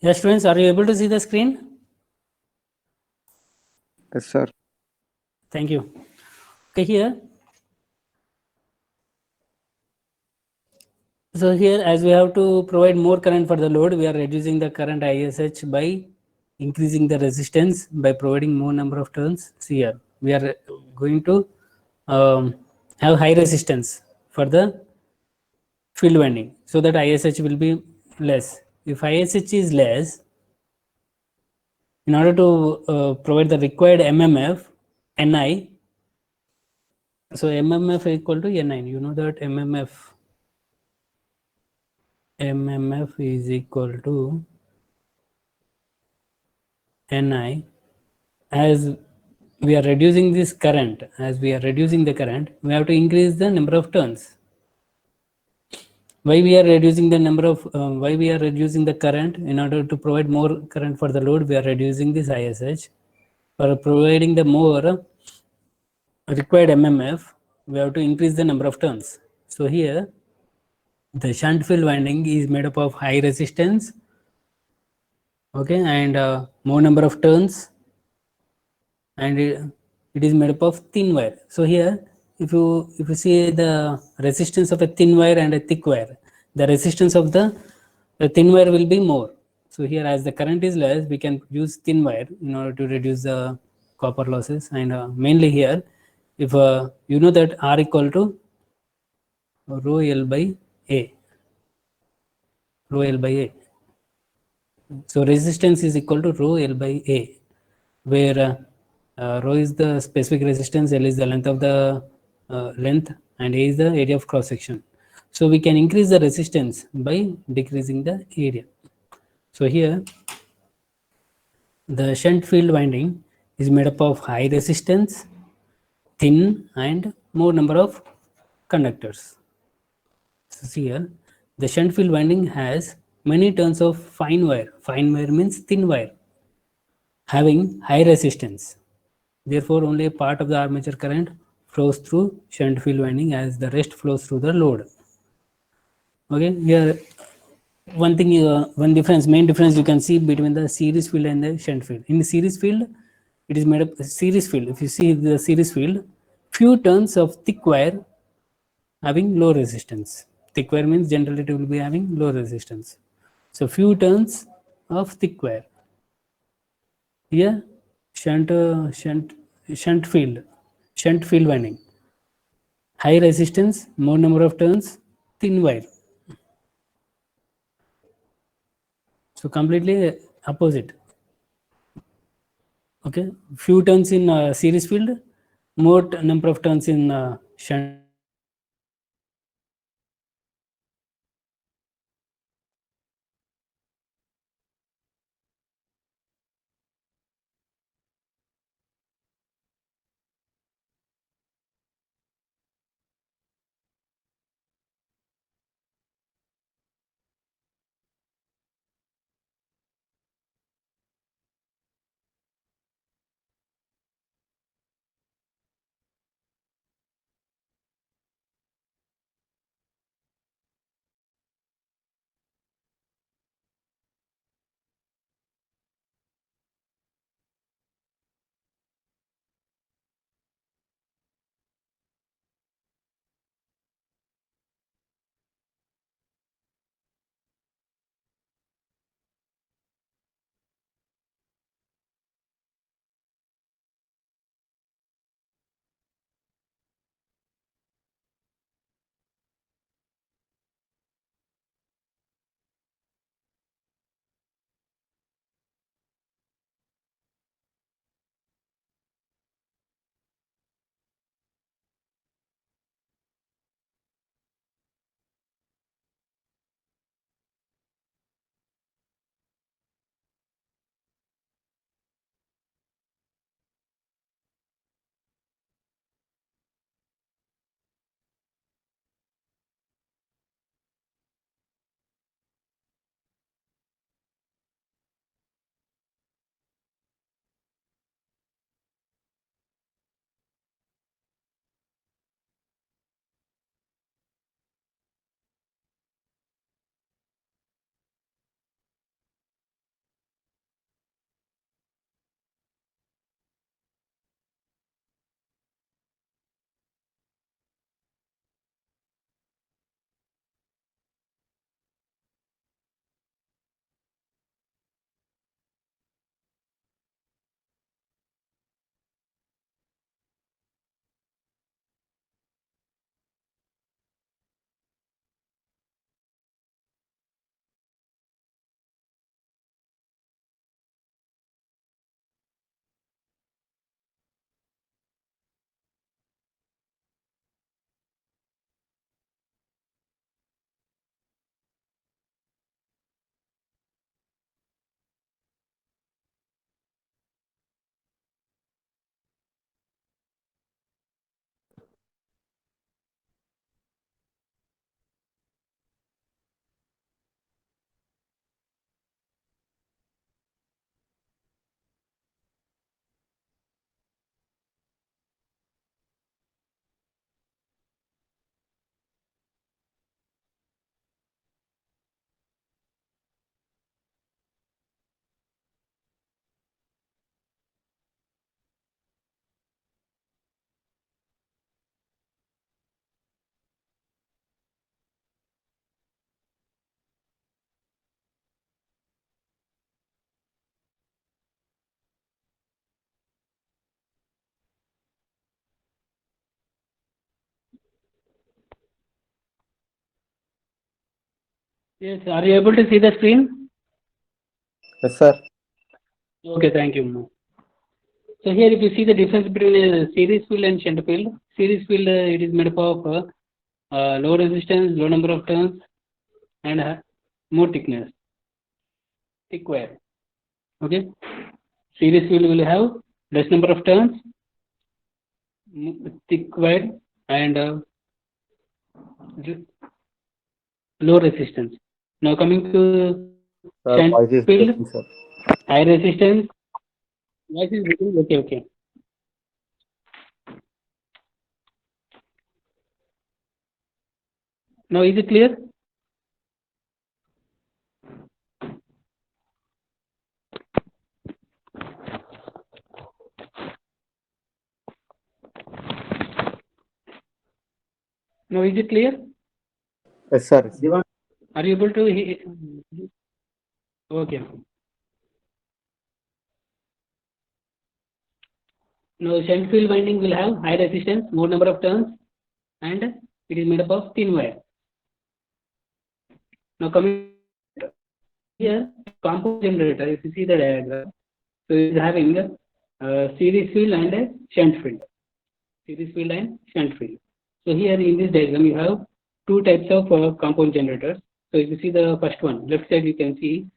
Yes, students, are you able to see the screen? Yes, sir. Thank you. Okay, here. So here, as we have to provide more current for the load, we are reducing the current ISH by increasing the resistance by providing more number of turns. See here, we are going to have high resistance for the field winding, so that ISH will be less. If ISH is less, in order to provide the required MMF, Ni, so MMF equal to Ni. You know that MMF is equal to Ni. As we are reducing this current, as we are reducing the current, we have to increase the number of turns. Why we are reducing the number of, why we are reducing the current? In order to provide more current for the load, we are reducing this ISH. For providing the more required MMF, we have to increase the number of turns. So here, the shunt field winding is made up of high resistance, okay, and more number of turns, and it is made up of thin wire. So here, if you see the resistance of a thin wire and a thick wire, the resistance of the thin wire will be more. So here, as the current is less, we can use thin wire in order to reduce the copper losses. And mainly here, if you know that R equal to rho L by A, rho L by A. So resistance is equal to rho L by A, where rho is the specific resistance, L is the length of the length, and A is the area of cross section. So we can increase the resistance by decreasing the area. So here, the shunt field winding is made up of high resistance, thin, and more number of conductors. So see here, the shunt field winding has many turns of fine wire. Fine wire means thin wire having high resistance. Therefore, only a part of the armature current flows through shunt field winding, as the rest flows through the load. Okay, here one thing, one difference, main difference you can see between the series field and the shunt field. In the series field, it is made up series field. If you see the series field, few turns of thick wire having low resistance. Thick wire means generally it will be having low resistance. So few turns of thick wire. Here, shunt shunt field winding, high resistance, more number of turns, thin wire. So completely opposite. Okay, few turns in series field, more number of turns in shunt field. Yes, are you able to see the screen? Yes, sir. Okay, thank you. So here if you see the difference between a series field and shunt field, series field it is made up of low resistance, low number of turns and more thickness, thick wire. Okay, series field will have less number of turns, thick wire and low resistance. Now coming to Sir, shunt voice is field, breaking, sir. high resistance. Voice is breaking. Okay, okay. Now is it clear? Now is it clear? Yes, sir. Are you able to hear? Okay. Now shunt field winding will have high resistance, more number of turns, and it is made up of thin wire. Now coming here, compound generator. If you see the diagram, so it is having a series field and a shunt field. Series field and shunt field. So here in this diagram, you have two types of compound generators. So if you see the first one, left side, you can see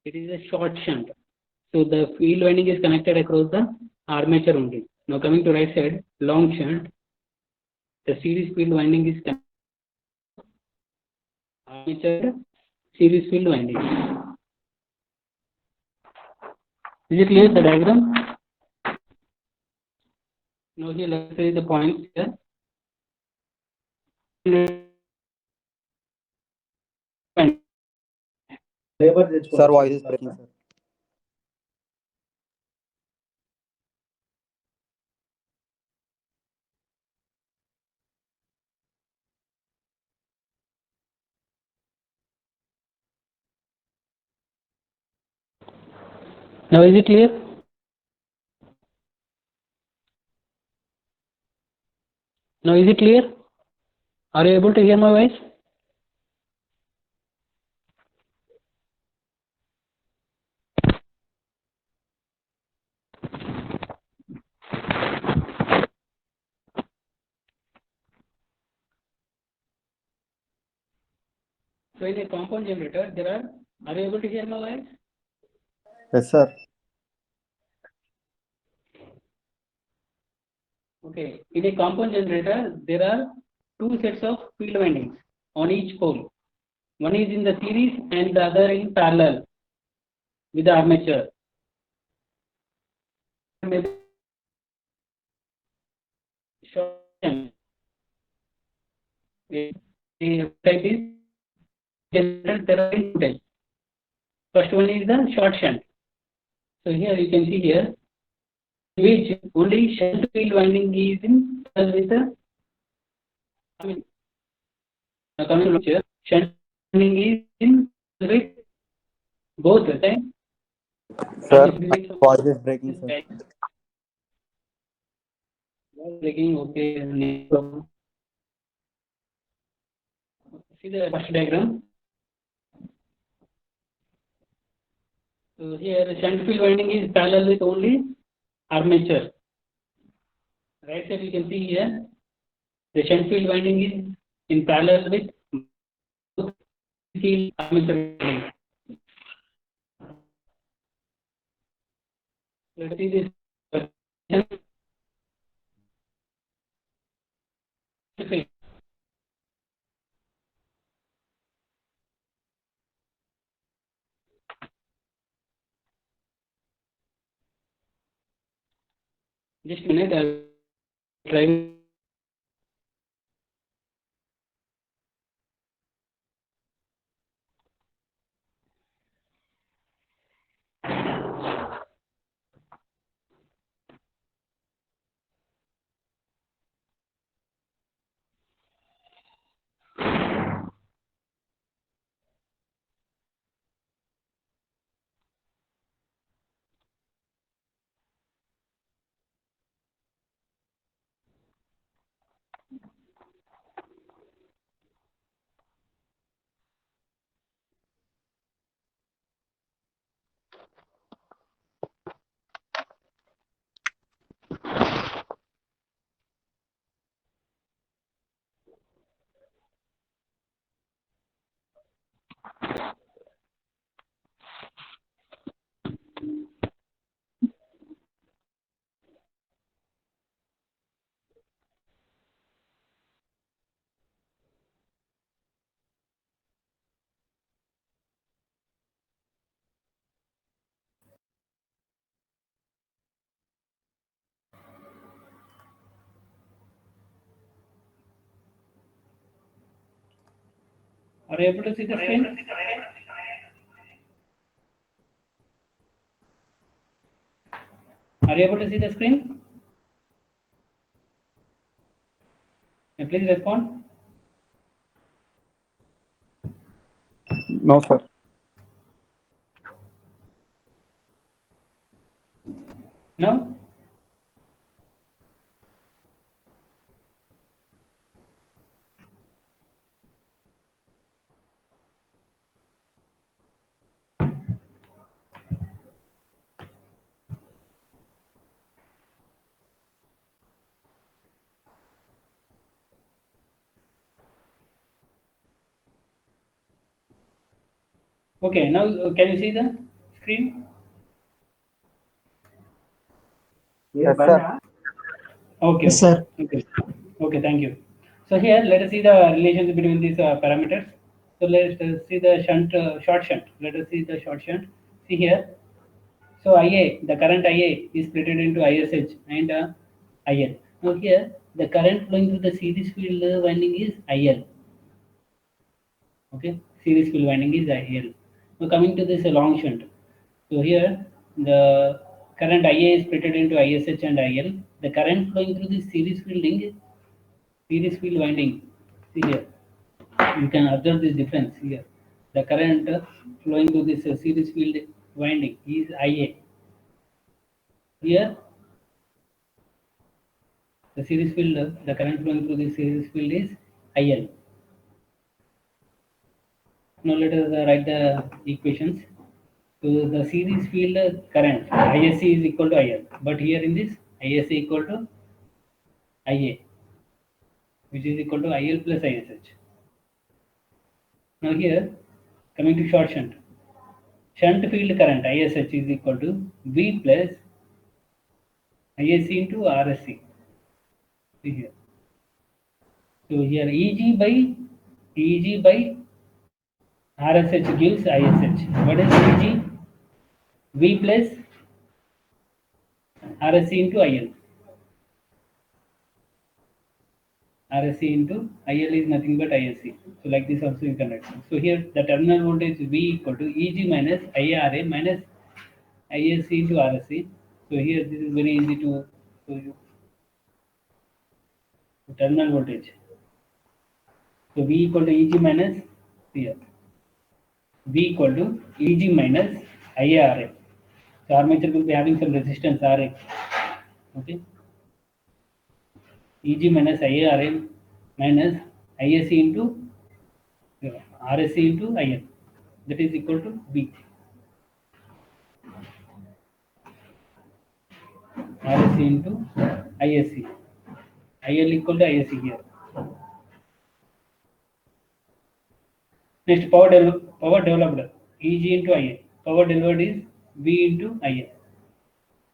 it is a short shunt. So the field winding is connected across the armature only. Now coming to right side, long shunt, the series field winding is connected to armature series field winding. Is it clear the diagram? Now here let's say the points here. Sir, voice is breaking, sir. Now is it clear? Now is it clear? Are you able to hear my voice? So in a compound generator, are you able to hear my voice? Yes, sir. Okay. In a compound generator, there are two sets of field windings on each pole. One is in the series and the other in parallel with the armature. Maybe short shunt. The type is generator. There are two types. First one is the short shunt. So here you can see here, which only shunt field winding is in parallel with the. I mean, now coming to picture, shunt winding is in with both the time. Sir, my voice is breaking, sir. Breaking, okay. No problem. See the first diagram. So here shunt field winding is parallel with only armature. Right side you can see here the shunt field winding is in parallel with both field armature winding. Let's see this. Just a minute, I'll try. Are you able to see the screen? Are you able to see the screen? Please respond. No, sir. No? Okay, now can you see the screen? Yes, sir. Okay, Yes, sir. okay, okay, thank you. So here, let us see the relations between these parameters. So let us see the short shunt. Let us see the short shunt. See here. So IA, the current IA is split into ISH and IL. Now here, the current flowing through the series field winding is IL. Okay, series field winding is IL. Now coming to this long shunt. So here, the current IA is split into ISH and IL. The current flowing through this series field winding. See here, you can observe this difference here. The current flowing through this series field winding is IA. Here, the series field, the current flowing through this series field is IL. Now let us write the equations. So the series field current ISC is equal to IL, but here in this ISC equal to IA, which is equal to IL plus ISH. Now here, coming to short shunt. Shunt field current ISH is equal to V plus ISC into RSC. See here. So here EG by RSH gives ISH. What is EG? V plus RSC into IL. RSC into IL is nothing but ISC. So like this also you can write. So here the terminal voltage V equal to EG minus IRA minus ISC into RSC. So here this is very easy to show you. So terminal voltage. So V equal to EG minus here. V equal to EG minus IARA. So armature will be having some resistance RA. Okay. EG minus IARA minus ISC into RSC into IL. That is equal to V. RSC into ISC. IL equal to ISC here. Next, power developed EG into IA. Power delivered is V into IA.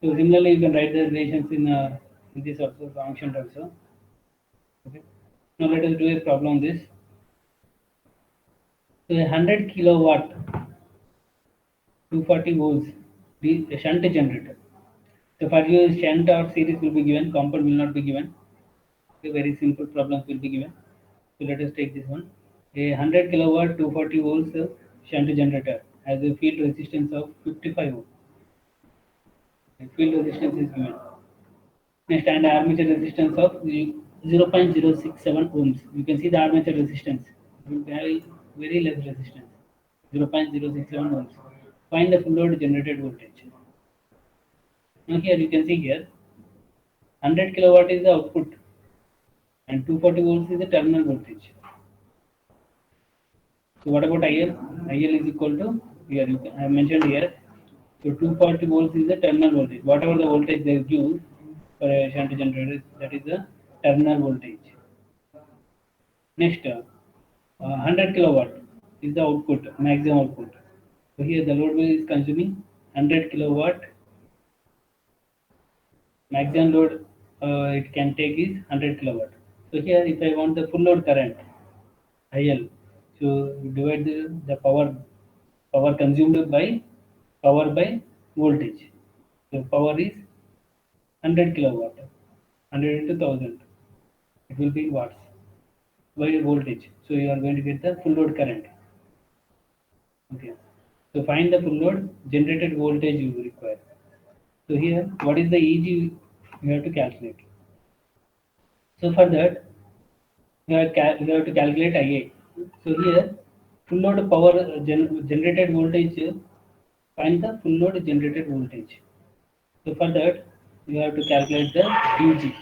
So similarly, you can write the relations in this also function also. Okay. Now let us do a problem on this. So a 100 kilowatt, 240 volts, the shunt generator. So for you, shunt or series will be given, compound will not be given. A very simple problems will be given. So let us take this one. A 100 kilowatt 240 volts shunt generator has a field resistance of 55 ohm. The field resistance is given. Next, and armature resistance of 0.067 ohms. You can see the armature resistance. Very, very less resistance. 0.067 ohms. Find the full load generated voltage. Now here you can see here 100 kilowatt is the output and 240 volts is the terminal voltage. So what about IL? IL is equal to here I have mentioned here. So 240 volts is the terminal voltage. Whatever the voltage they give for a shunt generator, that is the terminal voltage. Next, 100 kilowatt. is the output, maximum output. So here the load is consuming 100 kilowatt. Maximum load it can take is 100 kilowatt. So here if I want the full load current, IL, so divide the power consumed by power by voltage. So power is 100 kilowatt, 100 into 1000. It will be in watts by voltage. So you are going to get the full load current. Okay. So find the full load generated voltage you require. So here, what is the EG you have to calculate? So for that, you have to calculate IA. So here, full load power generated voltage, find the full load generated voltage. So for that, you have to calculate the EG.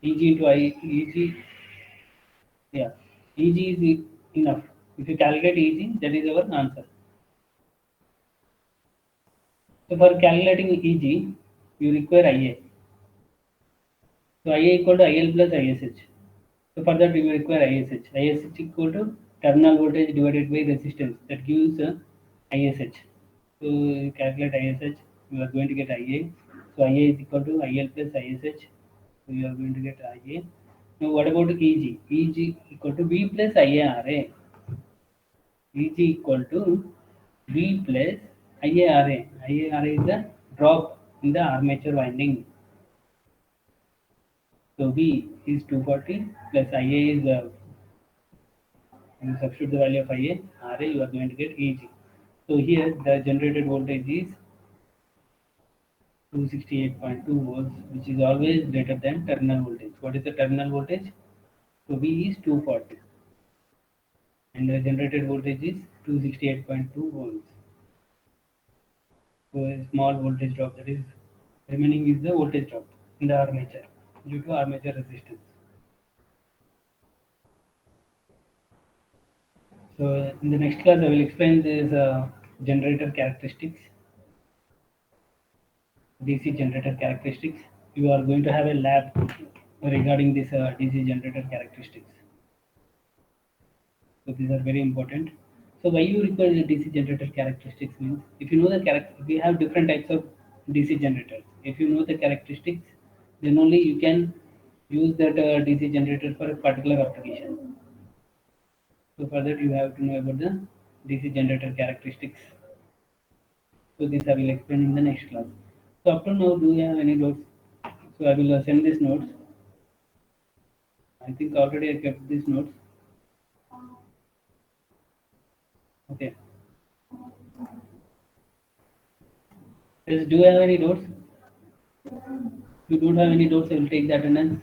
EG into I, EG, yeah, EG is enough. If you calculate EG, that is our answer. So for calculating EG, you require IA. So IA equal to IL plus ISH. So for that, we will require ISH. ISH equal to terminal voltage divided by resistance. That gives ISH. So you calculate ISH, you are going to get IA. So IA is equal to IL plus ISH. So you are going to get IA. Now what about EG? EG equal to V plus IARA. EG equal to V plus IARA. IARA is the drop in the armature winding. So V is 240 plus IA is you substitute the value of IA, RA, you are going to get EG. So here the generated voltage is 268.2 volts, which is always greater than terminal voltage. What is the terminal voltage? So V is 240 and the generated voltage is 268.2 volts. So a small voltage drop, that is remaining is the voltage drop in the armature due to armature resistance. So in the next class I will explain this generator characteristics, DC generator characteristics. You are going to have a lab regarding this DC generator characteristics. So these are very important. So why you require the DC generator characteristics means if you know the character, we have different types of DC generators. If you know the characteristics, then only you can use that DC generator for a particular application. So for that you have to know about the DC generator characteristics. So this I will explain in the next class. So up to now, do you have any doubts? So I will send these notes. I think already I kept these notes. Okay. Yes, do you have any doubts? If you don't have any doubts, I will take the attendance.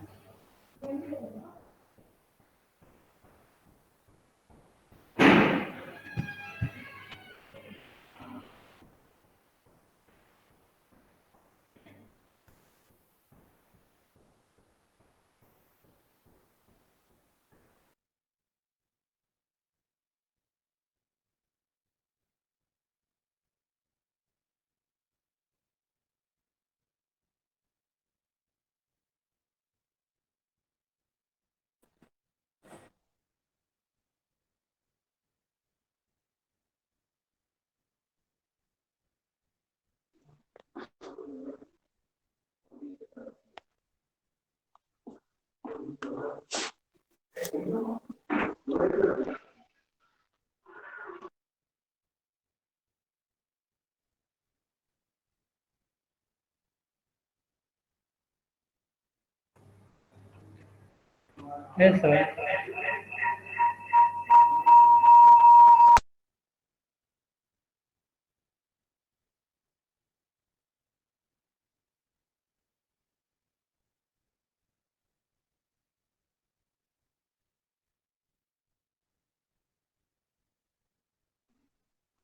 Yes, sir.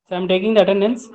So I'm taking the attendance.